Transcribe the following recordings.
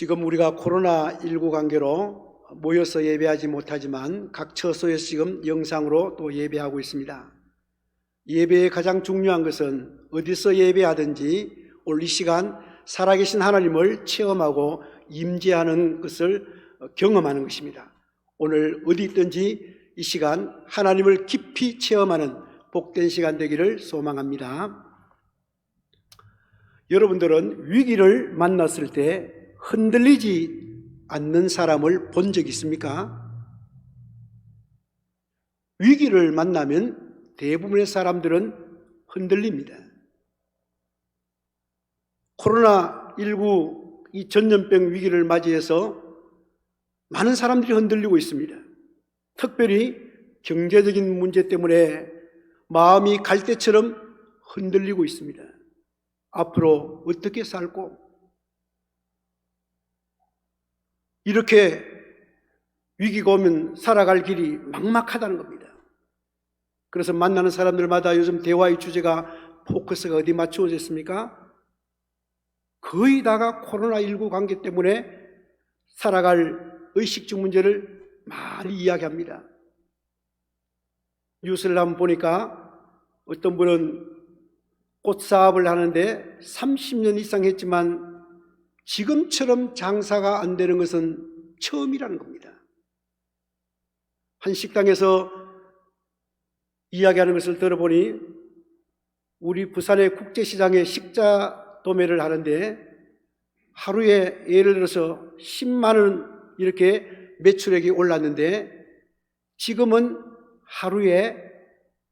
지금 우리가 코로나19 관계로 모여서 예배하지 못하지만 각 처소에서 지금 영상으로 또 예배하고 있습니다. 예배의 가장 중요한 것은 어디서 예배하든지 오늘 이 시간 살아계신 하나님을 체험하고 임재하는 것을 경험하는 것입니다. 오늘 어디 있든지 이 시간 하나님을 깊이 체험하는 복된 시간 되기를 소망합니다. 여러분들은 위기를 만났을 때 흔들리지 않는 사람을 본 적 있습니까? 위기를 만나면 대부분의 사람들은 흔들립니다. 코로나19 이 전염병 위기를 맞이해서 많은 사람들이 흔들리고 있습니다. 특별히 경제적인 문제 때문에 마음이 갈대처럼 흔들리고 있습니다. 앞으로 어떻게 살고 이렇게 위기가 오면 살아갈 길이 막막하다는 겁니다. 그래서 만나는 사람들마다 요즘 대화의 주제가 포커스가 어디 맞추어졌습니까? 거의 다가 코로나19 관계 때문에 살아갈 의식주 문제를 많이 이야기합니다. 뉴스를 한번 보니까 어떤 분은 꽃사업을 하는데 30년 이상 했지만 지금처럼 장사가 안 되는 것은 처음이라는 겁니다. 한 식당에서 이야기하는 것을 들어보니 우리 부산의 국제시장에 식자 도매를 하는데 하루에 예를 들어서 10만 원 이렇게 매출액이 올랐는데 지금은 하루에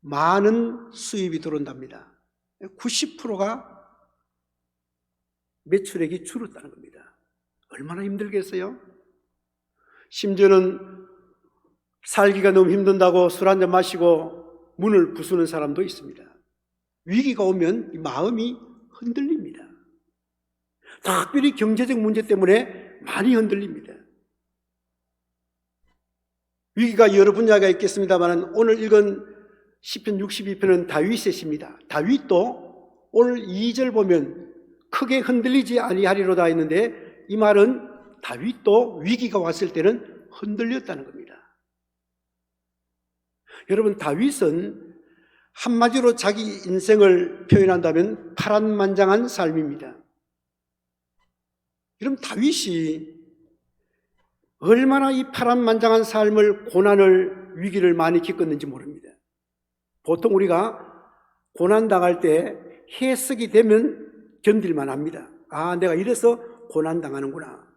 많은 수입이 들어온답니다. 90%가 매출액이 줄었다는 겁니다. 얼마나 힘들겠어요? 심지어는 살기가 너무 힘든다고 술 한잔 마시고 문을 부수는 사람도 있습니다. 위기가 오면 마음이 흔들립니다. 특별히 경제적 문제 때문에 많이 흔들립니다. 위기가 여러 분야가 있겠습니다만 오늘 읽은 시편 62편은 다윗의 시입니다. 다윗도 오늘 2절 보면 크게 흔들리지 아니하리로다 했는데 이 말은 다윗도 위기가 왔을 때는 흔들렸다는 겁니다. 여러분, 다윗은 한마디로 자기 인생을 표현한다면 파란만장한 삶입니다. 여러분, 다윗이 얼마나 이 파란만장한 삶을, 고난을, 위기를 많이 겪었는지 모릅니다. 보통 우리가 고난당할 때 해석이 되면 견딜만 합니다. 아, 내가 이래서 고난당하는구나.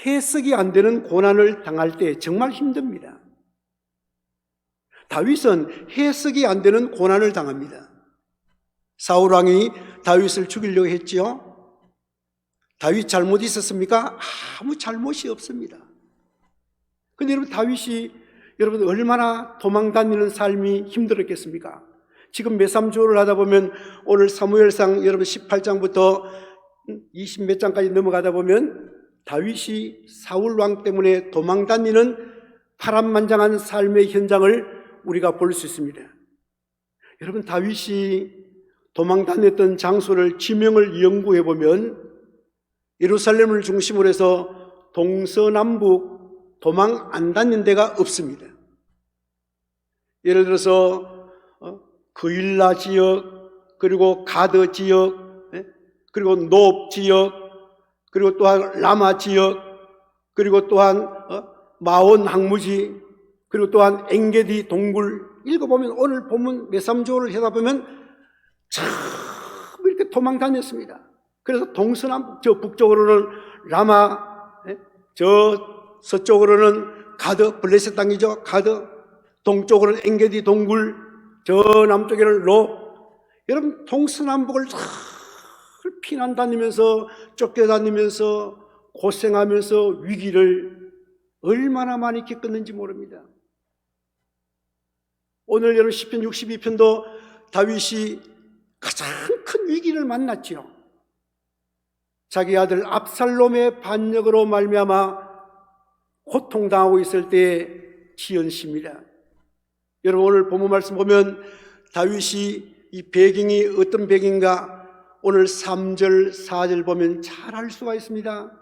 해석이 안 되는 고난을 당할 때 정말 힘듭니다. 다윗은 해석이 안 되는 고난을 당합니다. 사울 왕이 다윗을 죽이려고 했지요. 다윗 잘못 있었습니까? 아무 잘못이 없습니다. 근데 여러분, 다윗이 여러분 얼마나 도망다니는 삶이 힘들었겠습니까? 지금 메삼주를 하다 보면 오늘 사무엘상 여러분 18장부터 20 몇 장까지 넘어가다 보면 다윗이 사울 왕 때문에 도망다니는 파란만장한 삶의 현장을 우리가 볼 수 있습니다. 여러분, 다윗이 도망다녔던 장소를 지명을 연구해 보면 예루살렘을 중심으로 해서 동서남북 도망 안 다닌 데가 없습니다. 예를 들어서 그일라 지역, 그리고 가드 지역, 그리고 노브 지역, 그리고 또한 라마 지역, 그리고 또한 마온 항무지, 그리고 또한 엥게디 동굴 읽어보면 오늘 본문 메삼조를 하다 보면 참 이렇게 도망 다녔습니다. 그래서 동서남, 저 북쪽으로는 라마, 저 서쪽으로는 가드, 블레셋 땅이죠. 가드, 동쪽으로는 엥게디 동굴, 저 남쪽에는 여러분 동서남북을 잘 피난 다니면서 쫓겨다니면서 고생하면서 위기를 얼마나 많이 겪었는지 모릅니다. 오늘 여러분 시편 62편도 다윗이 가장 큰 위기를 만났지요. 자기 아들 압살롬의 반역으로 말미암아 고통당하고 있을 때 지은 시입니다. 여러분, 오늘 본문 말씀 보면 다윗이 이 배경이 어떤 배경인가 오늘 3절, 4절 보면 잘 알 수가 있습니다.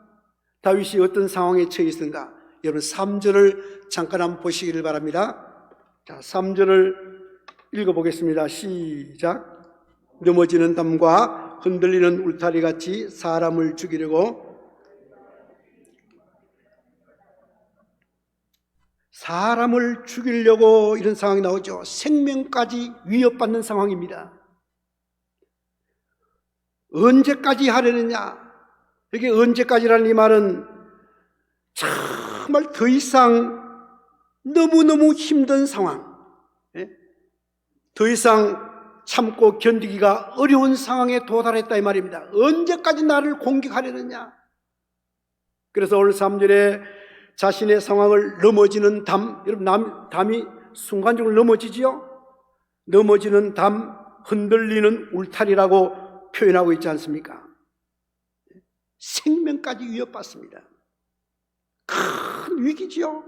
다윗이 어떤 상황에 처해 있는가? 여러분 3절을 잠깐 한번 보시기를 바랍니다. 자, 3절을 읽어보겠습니다. 시작. 넘어지는 담과 흔들리는 울타리같이 사람을 죽이려고 이런 상황이 나오죠. 생명까지 위협받는 상황입니다. 언제까지 하려느냐? 이게 언제까지라는 이 말은 정말 더 이상 너무너무 힘든 상황, 더 이상 참고 견디기가 어려운 상황에 도달했다 이 말입니다. 언제까지 나를 공격하려느냐? 그래서 오늘 3절에 자신의 상황을 넘어지는 담, 여러분 담이 순간적으로 넘어지지요? 넘어지는 담, 흔들리는 울타리라고 표현하고 있지 않습니까? 생명까지 위협받습니다. 큰 위기지요.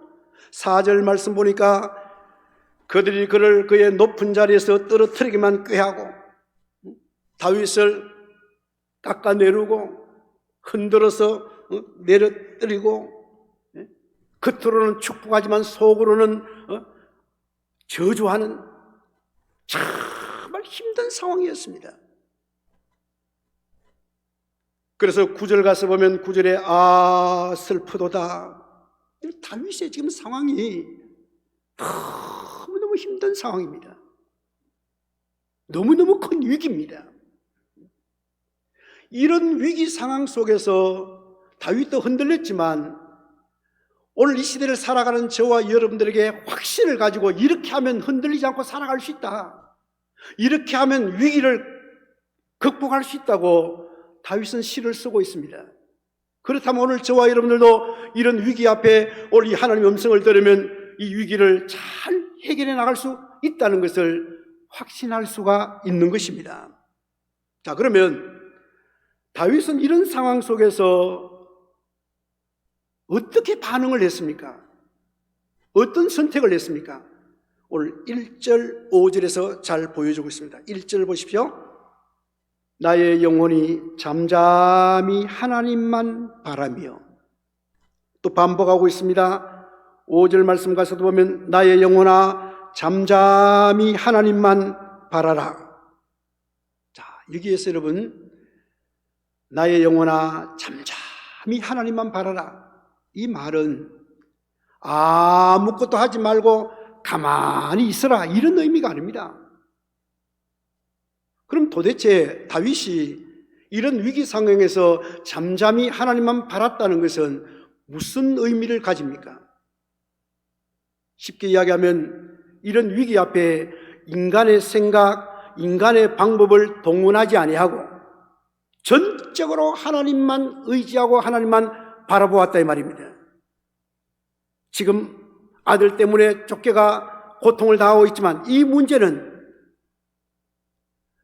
4절 말씀 보니까 그들이 그를 그의 높은 자리에서 떨어뜨리기만 꾀하고 다윗을 깎아내리고 흔들어서 내려뜨리고 겉으로는 축복하지만 속으로는 저주하는 정말 힘든 상황이었습니다. 그래서 9절 가서 보면 9절에 아 슬프도다. 다윗의 지금 상황이 너무너무 힘든 상황입니다. 너무너무 큰 위기입니다. 이런 위기 상황 속에서 다윗도 흔들렸지만 오늘 이 시대를 살아가는 저와 여러분들에게 확신을 가지고 이렇게 하면 흔들리지 않고 살아갈 수 있다, 이렇게 하면 위기를 극복할 수 있다고 다윗은 시를 쓰고 있습니다. 그렇다면 오늘 저와 여러분들도 이런 위기 앞에 오늘 이 하나님의 음성을 들으면 이 위기를 잘 해결해 나갈 수 있다는 것을 확신할 수가 있는 것입니다. 자, 그러면 다윗은 이런 상황 속에서 어떻게 반응을 했습니까? 어떤 선택을 했습니까? 오늘 1절, 5절에서 잘 보여주고 있습니다. 1절 보십시오. 나의 영혼이 잠잠히 하나님만 바라며, 또 반복하고 있습니다. 5절 말씀 가서도 보면 나의 영혼아 잠잠히 하나님만 바라라. 자, 여기에서 여러분 나의 영혼아 잠잠히 하나님만 바라라, 이 말은 아무것도 하지 말고 가만히 있어라 이런 의미가 아닙니다. 그럼 도대체 다윗이 이런 위기 상황에서 잠잠히 하나님만 바랐다는 것은 무슨 의미를 가집니까? 쉽게 이야기하면 이런 위기 앞에 인간의 생각, 인간의 방법을 동원하지 아니하고 전적으로 하나님만 의지하고 하나님만 바라보았다 이 말입니다. 지금 아들 때문에 쫓겨가 고통을 당하고 있지만 이 문제는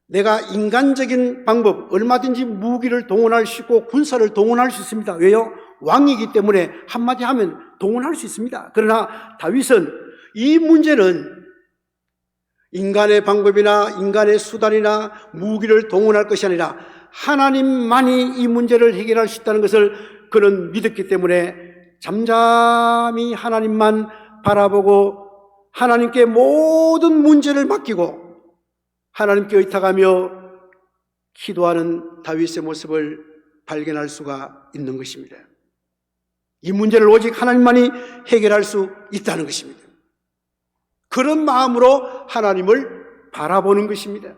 내가 인간적인 방법, 얼마든지 무기를 동원할 수 있고 군사를 동원할 수 있습니다. 왜요? 왕이기 때문에 한마디 하면 동원할 수 있습니다. 그러나 다윗은 이 문제는 인간의 방법이나 인간의 수단이나 무기를 동원할 것이 아니라 하나님만이 이 문제를 해결할 수 있다는 것을 그는 믿었기 때문에 잠잠히 하나님만 바라보고 하나님께 모든 문제를 맡기고 하나님께 의탁하며 기도하는 다윗의 모습을 발견할 수가 있는 것입니다. 이 문제를 오직 하나님만이 해결할 수 있다는 것입니다. 그런 마음으로 하나님을 바라보는 것입니다.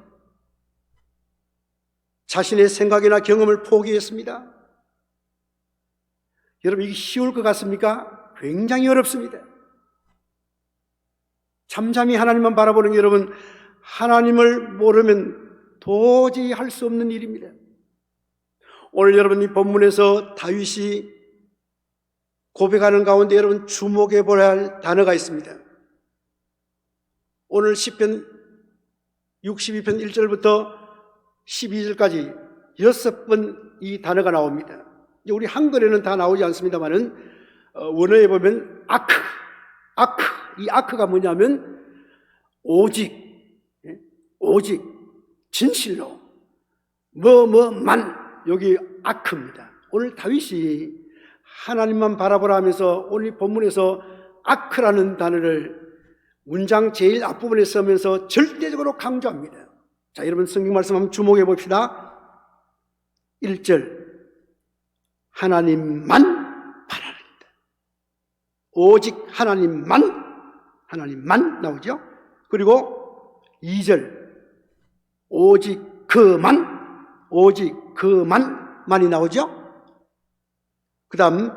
자신의 생각이나 경험을 포기했습니다. 여러분, 이게 쉬울 것 같습니까? 굉장히 어렵습니다. 잠잠히 하나님만 바라보는 게 여러분, 하나님을 모르면 도저히 할 수 없는 일입니다. 오늘 여러분 이 본문에서 다윗이 고백하는 가운데 여러분 주목해 보아야 할 단어가 있습니다. 오늘 시편 62편 1절부터 12절까지 6번 이 단어가 나옵니다. 우리 한글에는 다 나오지 않습니다만은 원어에 보면 아크, 이 아크가 뭐냐면 오직, 진실로, 만, 여기 아크입니다. 오늘 다윗이 하나님만 바라보라 하면서 오늘 본문에서 아크라는 단어를 문장 제일 앞부분에 쓰면서 절대적으로 강조합니다. 자, 여러분 성경 말씀 한번 주목해 봅시다. 1절 하나님만 바라는다. 오직 하나님만 나오죠. 그리고 2절 오직 그만만이 나오죠. 그 다음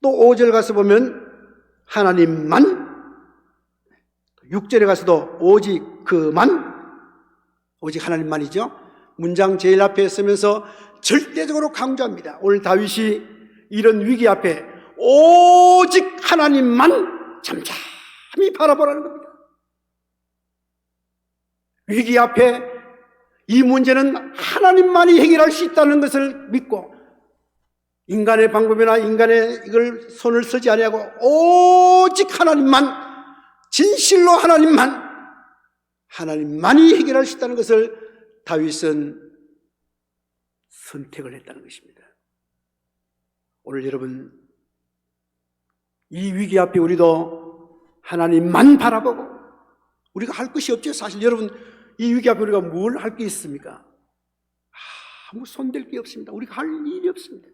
또 5절 가서 보면 하나님만, 6절에 가서도 오직 하나님만이죠. 문장 제일 앞에 쓰면서 절대적으로 강조합니다. 오늘 다윗이 이런 위기 앞에 오직 하나님만 잠잠히 바라보라는 겁니다. 위기 앞에 이 문제는 하나님만이 해결할 수 있다는 것을 믿고 인간의 방법이나 인간의 이걸 손을 쓰지 아니하고 오직 하나님만, 진실로 하나님만이 해결할 수 있다는 것을 다윗은 선택을 했다는 것입니다. 오늘 여러분 이 위기 앞에 우리도 하나님만 바라보고 우리가 할 것이 없죠. 사실 여러분 이 위기 앞에 우리가 뭘 할 게 있습니까? 아무 손댈 게 없습니다. 우리가 할 일이 없습니다.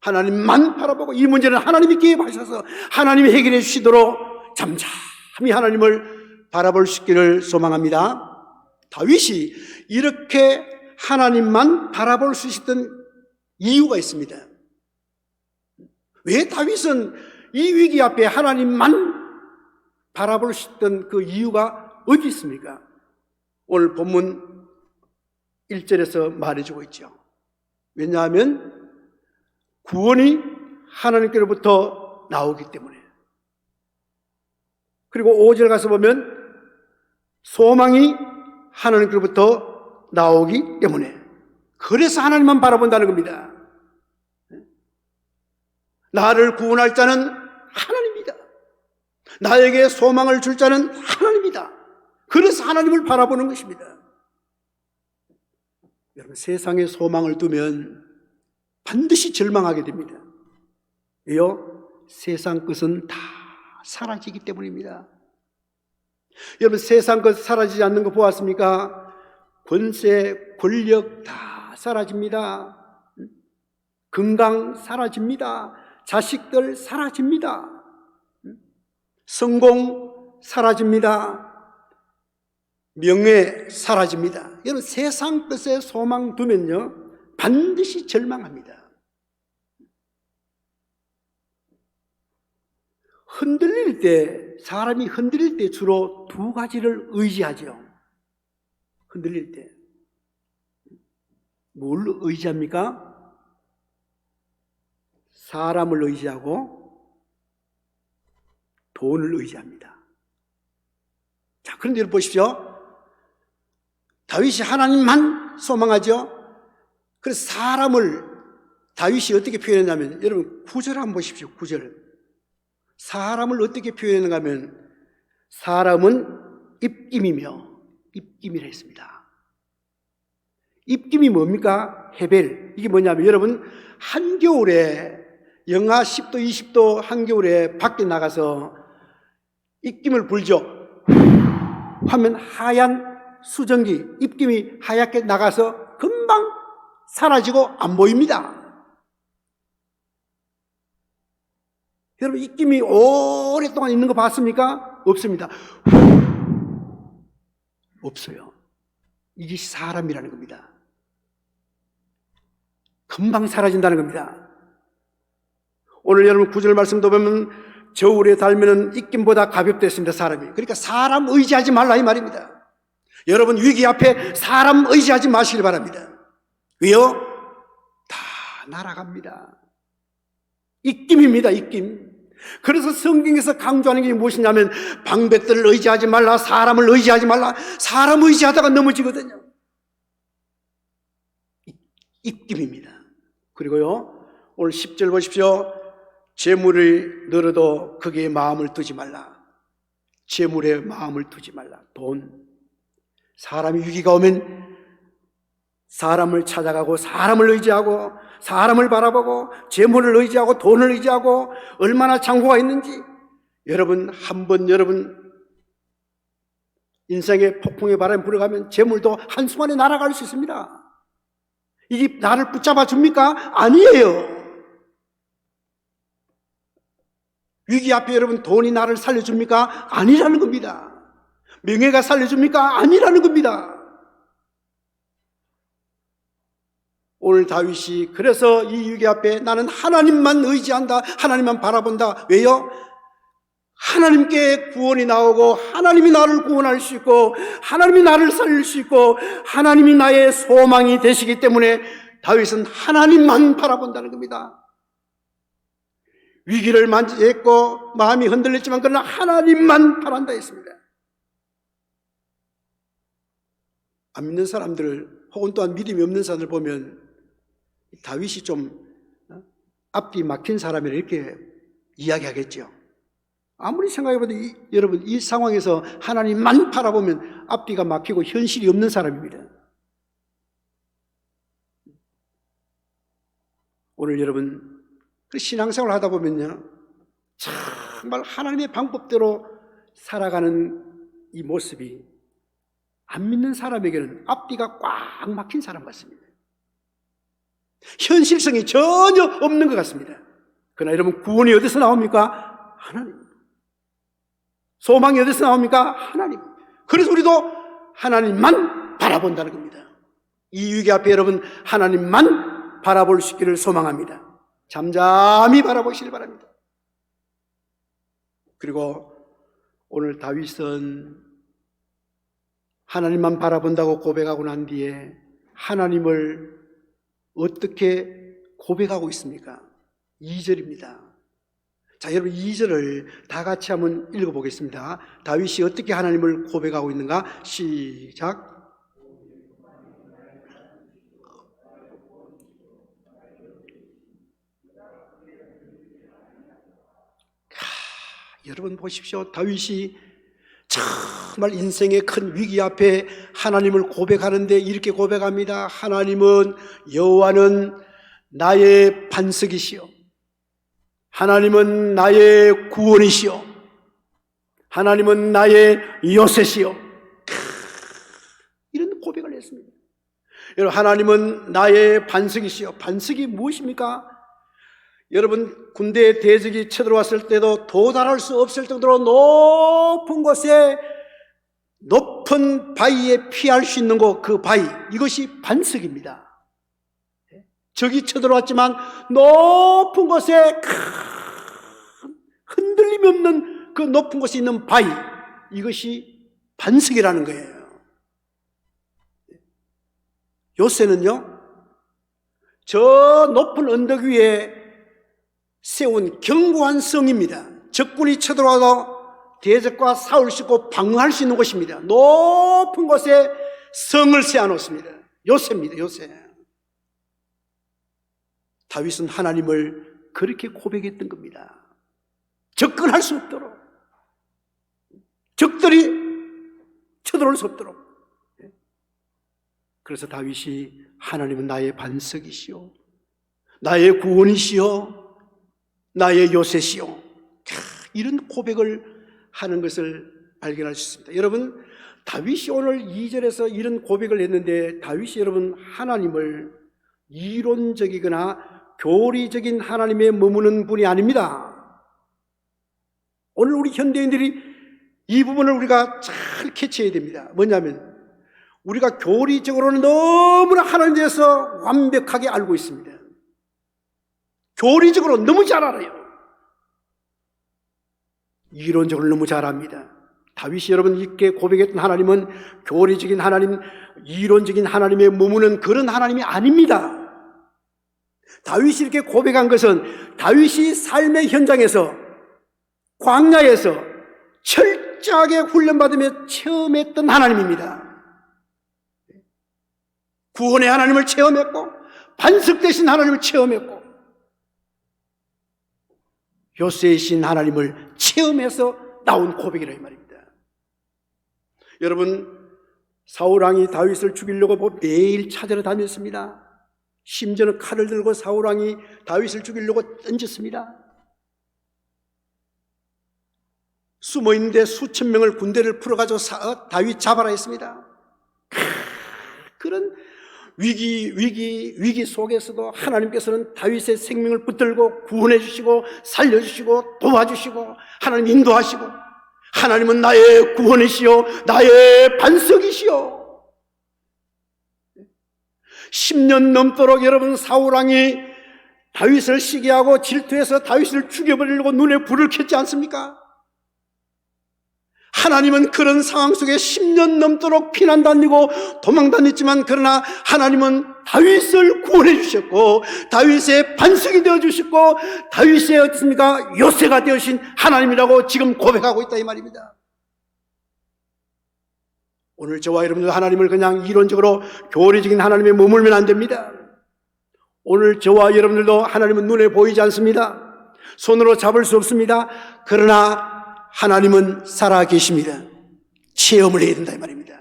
하나님만 바라보고 이 문제는 하나님이 개입하셔서 하나님이 해결해 주시도록 잠잠히 하나님을 바라볼 수 있기를 소망합니다. 다윗이 이렇게 하나님만 바라볼 수 있었던 이유가 있습니다. 왜 다윗은 이 위기 앞에 하나님만 바라볼 수 있던 그 이유가 어디 있습니까? 오늘 본문 1절에서 말해주고 있죠. 왜냐하면 구원이 하나님께로부터 나오기 때문에. 그리고 5절 가서 보면 소망이 하나님께로부터 나오기 때문에. 그래서 하나님만 바라본다는 겁니다. 나를 구원할 자는 하나님이다. 나에게 소망을 줄 자는 하나님이다. 그래서 하나님을 바라보는 것입니다. 여러분 세상에 소망을 두면 반드시 절망하게 됩니다. 왜요? 세상 것은 다 사라지기 때문입니다. 여러분 세상 것 사라지지 않는 거 보았습니까? 권세, 권력 다 사라집니다. 건강 사라집니다. 자식들 사라집니다. 성공 사라집니다. 명예 사라집니다. 여러분 세상 것에 소망 두면요 반드시 절망합니다. 사람이 흔들릴 때 주로 두 가지를 의지하죠. 흔들릴 때. 뭘 의지합니까? 사람을 의지하고 돈을 의지합니다. 자, 그런데 여러분 보십시오. 다윗이 하나님만 소망하죠. 그래서 다윗이 어떻게 표현했냐면, 여러분 9절 한번 보십시오. 9절. 사람을 어떻게 표현했는가 하면, 사람은 입김이라 했습니다. 입김이 뭡니까? 헤벨. 이게 뭐냐면, 여러분 한겨울에 영하 10도 20도 한겨울에 밖에 나가서 입김을 불죠. 하면 하얀 수증기, 입김이 하얗게 나가서 금방 사라지고 안 보입니다. 여러분 입김이 오랫동안 있는 거 봤습니까? 없습니다. 없어요. 이게 사람이라는 겁니다. 금방 사라진다는 겁니다. 오늘 여러분 9절 말씀도 보면 저울에 달면은 입김보다 가볍댔습니다. 사람이. 그러니까 사람 의지하지 말라 이 말입니다. 여러분 위기 앞에 사람 의지하지 마시길 바랍니다. 왜요? 다 날아갑니다. 입김입니다. 입김. 그래서 성경에서 강조하는 게 무엇이냐면 방백들을 의지하지 말라, 사람을 의지하지 말라. 사람 의지하다가 넘어지거든요. 입김입니다. 그리고요 오늘 10절 보십시오. 재물이 늘어도 거기에 마음을 두지 말라. 재물에 마음을 두지 말라. 돈. 사람이 위기가 오면 사람을 찾아가고 사람을 의지하고 사람을 바라보고 재물을 의지하고 돈을 의지하고 얼마나 창고가 있는지 여러분 인생의 폭풍의 바람이 불어가면 재물도 한순간에 날아갈 수 있습니다. 이게 나를 붙잡아 줍니까? 아니에요. 위기 앞에 여러분 돈이 나를 살려줍니까? 아니라는 겁니다. 명예가 살려줍니까? 아니라는 겁니다. 오늘 다윗이 그래서 이 위기 앞에 나는 하나님만 의지한다, 하나님만 바라본다. 왜요? 하나님께 구원이 나오고 하나님이 나를 구원할 수 있고 하나님이 나를 살릴 수 있고 하나님이 나의 소망이 되시기 때문에 다윗은 하나님만 바라본다는 겁니다. 위기를 맞이했고 마음이 흔들렸지만 그러나 하나님만 바란다 했습니다. 안 믿는 사람들 혹은 또한 믿음이 없는 사람들 보면 다윗이 좀 앞뒤 막힌 사람이라 이렇게 이야기하겠죠. 아무리 생각해봐도 여러분 이 상황에서 하나님만 바라보면 앞뒤가 막히고 현실이 없는 사람입니다. 오늘 여러분 신앙생활을 하다 보면요 정말 하나님의 방법대로 살아가는 이 모습이 안 믿는 사람에게는 앞뒤가 꽉 막힌 사람 같습니다. 현실성이 전혀 없는 것 같습니다. 그러나 여러분 구원이 어디서 나옵니까? 하나님. 소망이 어디서 나옵니까? 하나님. 그래서 우리도 하나님만 바라본다는 겁니다. 이 위기 앞에 여러분 하나님만 바라볼 수 있기를 소망합니다. 잠잠히 바라보시길 바랍니다. 그리고 오늘 다윗은 하나님만 바라본다고 고백하고 난 뒤에 하나님을 어떻게 고백하고 있습니까? 2절입니다. 자, 여러분 2절을 다 같이 한번 읽어보겠습니다. 다윗이 어떻게 하나님을 고백하고 있는가? 시작. 여러분 보십시오. 다윗이 정말 인생의 큰 위기 앞에 하나님을 고백하는데 이렇게 고백합니다. 하나님은 여호와는 나의 반석이시요 하나님은 나의 구원이시요 하나님은 나의 요새시요. 이런 고백을 했습니다. 여러분 하나님은 나의 반석이시요. 반석이 무엇입니까? 여러분 군대 대적이 쳐들어왔을 때도 도달할 수 없을 정도로 높은 곳에 높은 바위에 피할 수 있는 곳, 그 바위, 이것이 반석입니다. 적이 쳐들어왔지만 높은 곳에 큰 흔들림이 없는 그 높은 곳에 있는 바위, 이것이 반석이라는 거예요. 요새는요 저 높은 언덕 위에 세운 견고한 성입니다. 적군이 쳐들어와도 대적과 싸울 수 있고 방어할 수 있는 곳입니다. 높은 곳에 성을 세워놓습니다. 요새입니다. 요새. 다윗은 하나님을 그렇게 고백했던 겁니다. 접근할 수 없도록, 적들이 쳐들어올 수 없도록. 그래서 다윗이 하나님은 나의 반석이시오 나의 구원이시오 나의 요새시요. 이런 고백을 하는 것을 발견할 수 있습니다. 여러분 다윗이 오늘 2절에서 이런 고백을 했는데 다윗이 여러분 하나님을 이론적이거나 교리적인 하나님에 머무는 분이 아닙니다. 오늘 우리 현대인들이 이 부분을 우리가 잘 캐치해야 됩니다. 뭐냐면 우리가 교리적으로는 너무나 하나님에 대해서 완벽하게 알고 있습니다. 교리적으로 너무 잘 알아요. 이론적으로 너무 잘 압니다. 다윗이 여러분 이렇게 고백했던 하나님은 교리적인 하나님, 이론적인 하나님에 머무는 그런 하나님이 아닙니다. 다윗이 이렇게 고백한 것은 다윗이 삶의 현장에서 광야에서 철저하게 훈련받으며 체험했던 하나님입니다. 구원의 하나님을 체험했고 반석 되신 하나님을 체험했고 요새이신 하나님을 체험해서 나온 고백이라 이 말입니다. 여러분 사울왕이 다윗을 죽이려고 매일 찾으러 다녔습니다. 심지어는 칼을 들고 사울왕이 다윗을 죽이려고 던졌습니다. 숨어있는데 수천 명을 군대를 풀어가지고 다윗 잡아라 했습니다. 그런 위기 속에서도 하나님께서는 다윗의 생명을 붙들고 구원해 주시고 살려주시고 도와주시고 하나님 인도하시고, 하나님은 나의 구원이시요 나의 반석이시요. 10년 넘도록 여러분 사울왕이 다윗을 시기하고 질투해서 다윗을 죽여버리려고 눈에 불을 켰지 않습니까? 하나님은 그런 상황 속에 10년 넘도록 피난 다니고 도망 다녔지만, 그러나 하나님은 다윗을 구원해 주셨고 다윗의 반석이 되어 주셨고 다윗의 어떻습니까? 요새가 되어신 하나님이라고 지금 고백하고 있다 이 말입니다. 오늘 저와 여러분들 하나님을 그냥 이론적으로 교리적인 하나님에 머물면 안 됩니다. 오늘 저와 여러분들도 하나님은 눈에 보이지 않습니다. 손으로 잡을 수 없습니다. 그러나 하나님은 살아계십니다. 체험을 해야 된다 이 말입니다.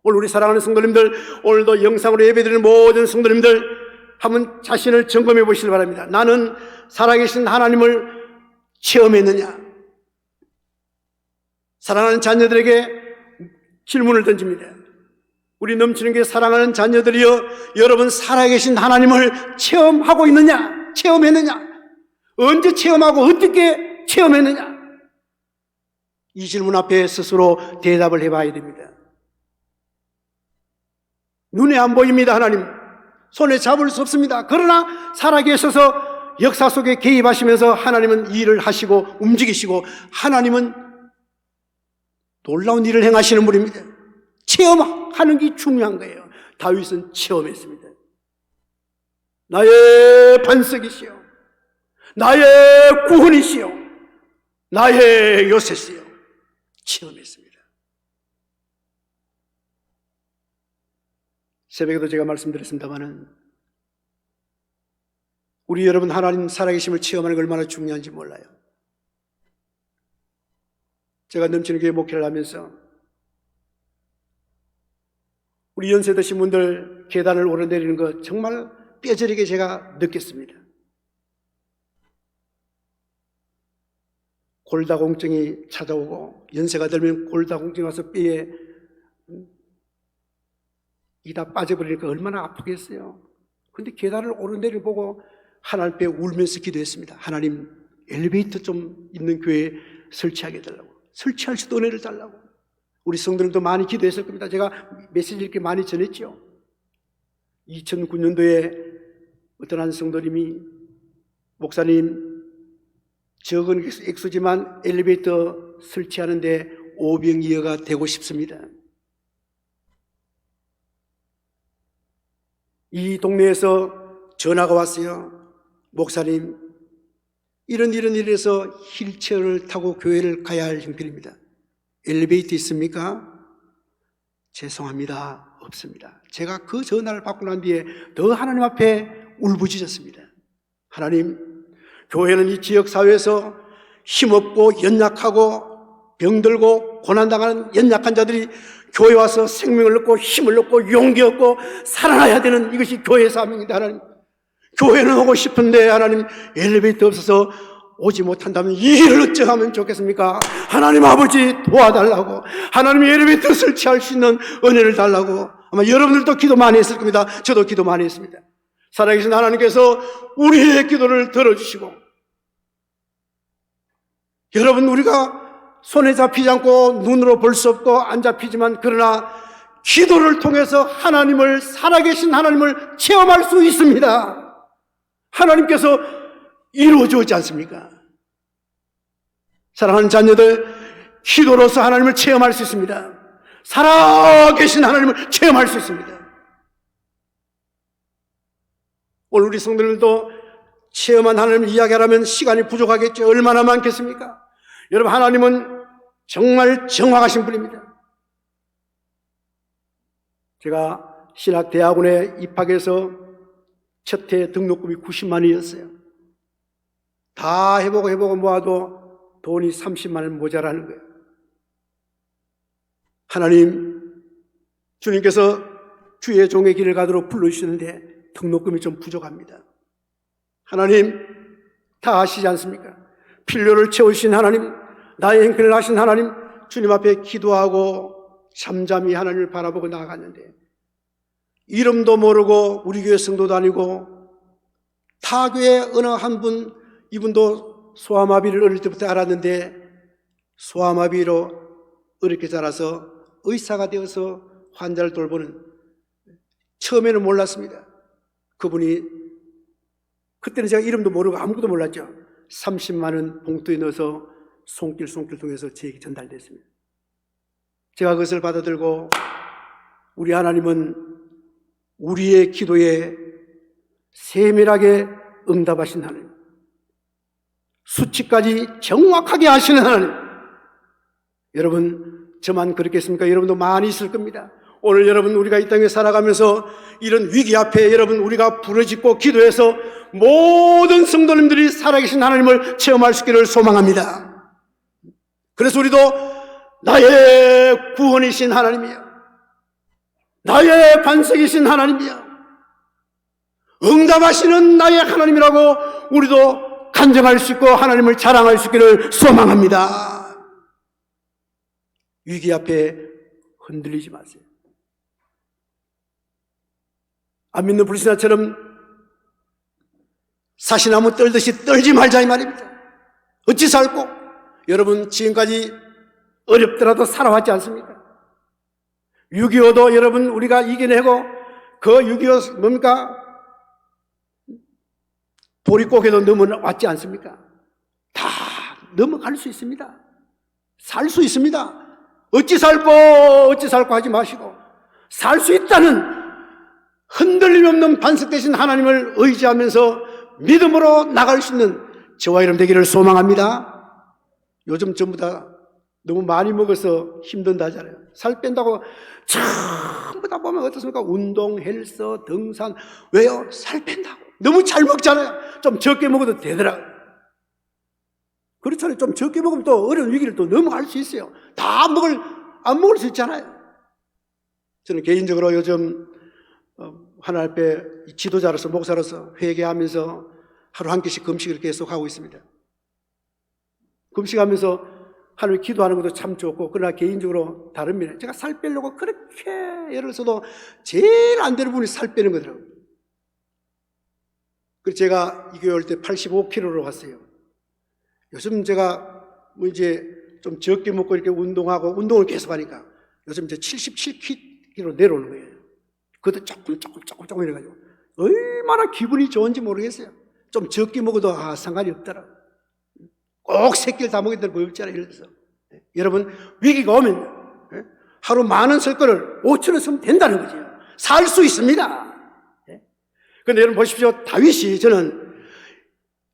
오늘 우리 사랑하는 성도님들, 오늘도 영상으로 예배드리는 모든 성도님들 한번 자신을 점검해 보시길 바랍니다. 나는 살아계신 하나님을 체험했느냐? 사랑하는 자녀들에게 질문을 던집니다. 우리 넘치는 게 사랑하는 자녀들이여, 여러분 살아계신 하나님을 체험하고 있느냐? 체험했느냐? 언제 체험하고 어떻게 체험했느냐? 이 질문 앞에 스스로 대답을 해봐야 됩니다. 눈에 안 보입니다. 하나님 손에 잡을 수 없습니다. 그러나 살아계셔서 역사 속에 개입하시면서 하나님은 일을 하시고 움직이시고, 하나님은 놀라운 일을 행하시는 분입니다. 체험하는 게 중요한 거예요. 다윗은 체험했습니다. 나의 반석이시여, 나의 구원이시여, 나의 요새시여, 체험했습니다. 새벽에도 제가 말씀드렸습니다마는 우리 여러분 하나님 살아계심을 체험하는 게 얼마나 중요한지 몰라요. 제가 넘치는 교회 목회를 하면서 우리 연세 드신 분들 계단을 오르내리는 거 정말 뼈저리게 제가 느꼈습니다. 골다공증이 찾아오고, 연세가 들면 골다공증이 와서 뼈에 이 다 빠져버리니까 얼마나 아프겠어요. 그런데 계단을 오르내리고 보고 하나님 앞에 울면서 기도했습니다. 하나님, 엘리베이터 좀 있는 교회에 설치하게 해달라고, 설치할 수도 은혜를 달라고. 우리 성도들도 많이 기도했을 겁니다. 제가 메시지 이렇게 많이 전했죠. 2009년도에 어떤 한 성도님이, 목사님 적은 액수지만 엘리베이터 설치하는데 5병이어가 되고 싶습니다. 이 동네에서 전화가 왔어요. 목사님, 이런 일에서 휠체어를 타고 교회를 가야 할 형편입니다. 엘리베이터 있습니까? 죄송합니다, 없습니다. 제가 그 전화를 받고 난 뒤에 더 하나님 앞에 울부짖었습니다. 하나님, 교회는 이 지역사회에서 힘없고 연약하고 병들고 고난당하는 연약한 자들이 교회 와서 생명을 얻고 힘을 얻고 용기 얻고 살아나야 되는, 이것이 교회의 사명입니다. 하나님, 교회는 오고 싶은데 하나님 엘리베이터 없어서 오지 못한다면 이 일을 어쩌면 좋겠습니까? 하나님 아버지 도와달라고, 하나님이 엘리베이터 설치할 수 있는 은혜를 달라고. 아마 여러분들도 기도 많이 했을 겁니다. 저도 기도 많이 했습니다. 살아계신 하나님께서 우리의 기도를 들어주시고, 여러분, 우리가 손에 잡히지 않고 눈으로 볼 수 없고 안 잡히지만, 그러나 기도를 통해서 하나님을, 살아계신 하나님을 체험할 수 있습니다. 하나님께서 이루어주지 않습니까? 사랑하는 자녀들, 기도로서 하나님을 체험할 수 있습니다. 살아계신 하나님을 체험할 수 있습니다. 오늘 우리 성도들도 체험한 하나님을 이야기하려면 시간이 부족하겠죠. 얼마나 많겠습니까? 여러분, 하나님은 정말 정확하신 분입니다. 제가 신학대학원에 입학해서 첫 해 등록금이 90만 원이었어요. 다 해보고 모아도 돈이 30만 원 모자라는 거예요. 하나님, 주님께서 주의 종의 길을 가도록 불러주시는데 등록금이 좀 부족합니다. 하나님, 다 아시지 않습니까? 필요를 채우신 하나님, 나의 형편을 아신 하나님, 주님 앞에 기도하고 잠잠히 하나님을 바라보고 나아갔는데 이름도 모르고 우리 교회 성도도 아니고 타 교회 어느 한 분, 이분도 소아마비를 어릴 때부터 알았는데 소아마비로 어렵게 자라서 의사가 되어서 환자를 돌보는, 처음에는 몰랐습니다. 그분이, 그때는 제가 이름도 모르고 아무것도 몰랐죠. 30만 원 봉투에 넣어서 손길 통해서 제게 전달됐습니다. 제가 그것을 받아들고, 우리 하나님은 우리의 기도에 세밀하게 응답하신 하나님, 수치까지 정확하게 하시는 하나님. 여러분, 저만 그렇겠습니까? 여러분도 많이 있을 겁니다. 오늘 여러분, 우리가 이 땅에 살아가면서 이런 위기 앞에 여러분, 우리가 부르짖고 기도해서 모든 성도님들이 살아계신 하나님을 체험할 수 있기를 소망합니다. 그래서 우리도 나의 구원이신 하나님이여, 나의 반석이신 하나님이여, 응답하시는 나의 하나님이라고 우리도 간증할 수 있고 하나님을 자랑할 수 있기를 소망합니다. 위기 앞에 흔들리지 마세요. 안 믿는 불신자처럼 사시나무 떨듯이 떨지 말자 이 말입니다. 어찌 살고, 여러분 지금까지 어렵더라도 살아왔지 않습니까? 6.25도 여러분 우리가 이겨내고, 그 6.25 뭡니까? 보릿고개도 넘어왔지 않습니까? 다 넘어갈 수 있습니다. 살 수 있습니다. 어찌 살고 하지 마시고, 살 수 있다는 흔들림 없는 반석 되신 하나님을 의지하면서 믿음으로 나갈 수 있는 저와 여러분 되기를 소망합니다. 요즘 전부 다 너무 많이 먹어서 힘든다 하잖아요. 살 뺀다고 전부 다 보면 어떻습니까? 운동, 헬스, 등산. 왜요? 살 뺀다고. 너무 잘 먹잖아요. 좀 적게 먹어도 되더라고요. 그렇잖아요. 좀 적게 먹으면 또 어려운 위기를 또 넘어갈 수 있어요. 다 안 먹을 수 있잖아요. 저는 개인적으로 요즘 하나님 앞에 지도자로서, 목사로서 회개하면서 하루 한 끼씩 금식을 계속 하고 있습니다. 금식하면서 하나님 기도하는 것도 참 좋고, 그러나 개인적으로 다릅니다. 제가 살 빼려고 그렇게 예를 들어서도 제일 안 되는 부분이 살 빼는 거더라고요. 그래서 제가 이 교회 올 때 85kg로 갔어요. 요즘 제가 뭐 이제 좀 적게 먹고 이렇게 운동하고, 운동을 계속 하니까 요즘 이제 77kg 내려오는 거예요. 그것도 조금 이래가지고 얼마나 기분이 좋은지 모르겠어요. 좀 적게 먹어도 상관이 없더라. 꼭 3끼를 다 먹게 될 거 없잖아요. 예를 들어서 여러분, 위기가 오면 하루 10,000원 쓸 거를 5,000원 쓰면 된다는 거죠. 살 수 있습니다. 그런데 여러분 보십시오. 다윗이, 저는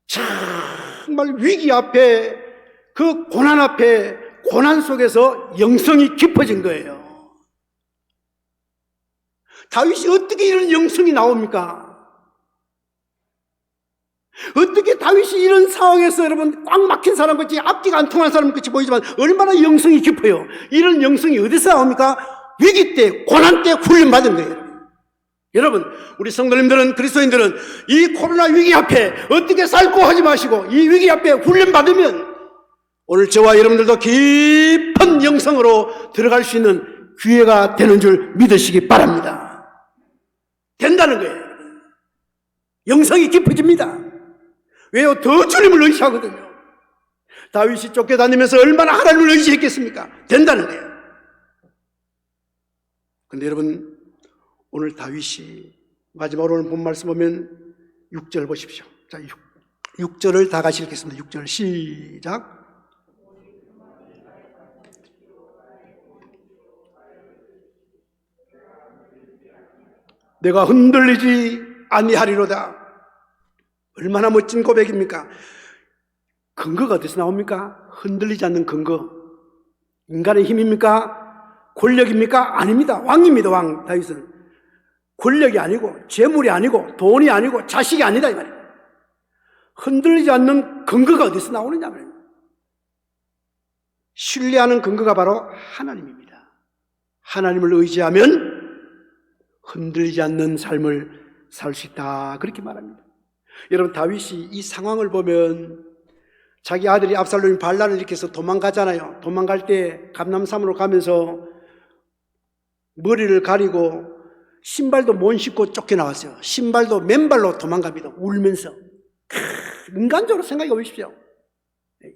정말 위기 앞에, 그 고난 앞에, 고난 속에서 영성이 깊어진 거예요. 다윗이 어떻게 이런 영성이 나옵니까? 어떻게 다윗이 이런 상황에서, 여러분, 꽉 막힌 사람같이, 앞뒤가 안 통하는 사람같이 보이지만 얼마나 영성이 깊어요. 이런 영성이 어디서 나옵니까? 위기 때, 고난 때 훈련받은 거예요. 여러분, 우리 성도님들은, 그리스도인들은 이 코로나 위기 앞에 어떻게 살고 하지 마시고, 이 위기 앞에 훈련받으면 오늘 저와 여러분들도 깊은 영성으로 들어갈 수 있는 기회가 되는 줄 믿으시기 바랍니다. 된다는 거예요. 영성이 깊어집니다. 왜요? 더 주님을 의지하거든요. 다윗이 쫓겨다니면서 얼마나 하나님을 의지했겠습니까? 된다는 거예요. 그런데 여러분, 오늘 다윗이 마지막으로 오늘 본 말씀 보면 6절 보십시오. 자, 6절을 다 같이 읽겠습니다. 6절 시작. 내가 흔들리지 아니하리로다. 얼마나 멋진 고백입니까? 근거가 어디서 나옵니까? 흔들리지 않는 근거. 인간의 힘입니까? 권력입니까? 아닙니다. 왕입니다. 왕 다윗은. 권력이 아니고, 재물이 아니고, 돈이 아니고, 자식이 아니다 이 말이에요. 흔들리지 않는 근거가 어디서 나오느냐 말이에요. 신뢰하는 근거가 바로 하나님입니다. 하나님을 의지하면 흔들리지 않는 삶을 살 수 있다, 그렇게 말합니다. 여러분, 다윗이 이 상황을 보면 자기 아들이 압살롬이 반란을 일으켜서 도망가잖아요. 도망갈 때 감람산으로 가면서 머리를 가리고 신발도 못 신고 쫓겨나왔어요. 신발도 맨발로 도망갑니다. 울면서. 인간적으로 생각해 보십시오.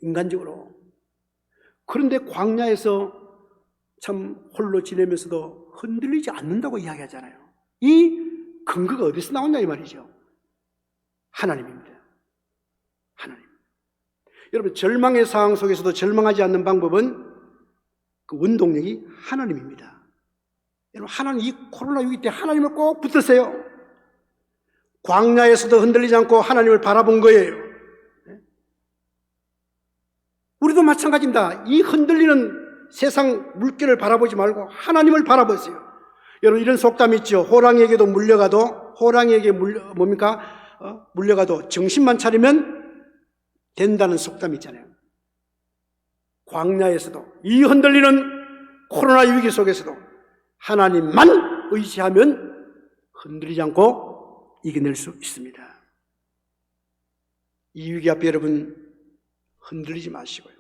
인간적으로. 그런데 광야에서 참 홀로 지내면서도 흔들리지 않는다고 이야기하잖아요. 이 근거가 어디서 나왔냐 이 말이죠. 하나님입니다. 하나님. 여러분, 절망의 상황 속에서도 절망하지 않는 방법은 그 원동력이 하나님입니다. 여러분, 하나님, 이 코로나19 때 하나님을 꼭 붙드세요. 광야에서도 흔들리지 않고 하나님을 바라본 거예요. 우리도 마찬가지입니다. 이 흔들리는 세상 물결을 바라보지 말고 하나님을 바라보세요. 여러분, 이런 속담이 있죠. 호랑이에게도 물려가도, 호랑이에게 물려가도 정신만 차리면 된다는 속담이 있잖아요. 광야에서도, 이 흔들리는 코로나 위기 속에서도 하나님만 의지하면 흔들리지 않고 이겨낼 수 있습니다. 이 위기 앞에 여러분 흔들리지 마시고요.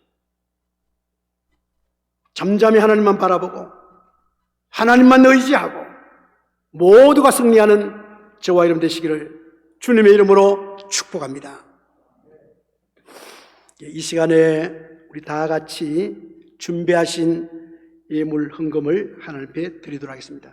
잠잠히 하나님만 바라보고 하나님만 의지하고 모두가 승리하는 저와 여러분 되시기를 주님의 이름으로 축복합니다. 이 시간에 우리 다 같이 준비하신 예물 헌금을 하나님 앞에 드리도록 하겠습니다.